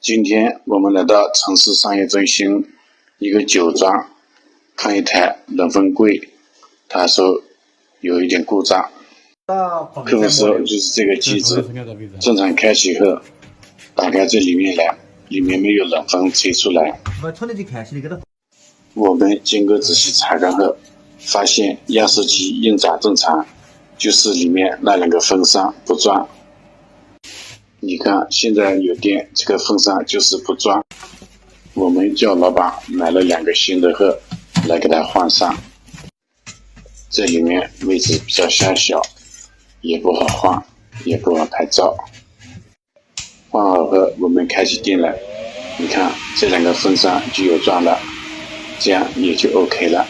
今天我们来到城市商业中心一个酒庄，看一台冷风柜，他说有一点故障。客户说就是这个机子正常开启后，打开这里面来，里面没有冷风吹出来。我们经过仔细查看后，发现压缩机运转正常，就是里面那两个风扇不转。你看现在有电，这个风扇就是不转。我们叫老板买了2个新的后来给它换上。这里面位置比较狭小，也不好换，也不好拍照。换好后我们开启电了，你看这2个风扇就有转了，这样也就 OK 了。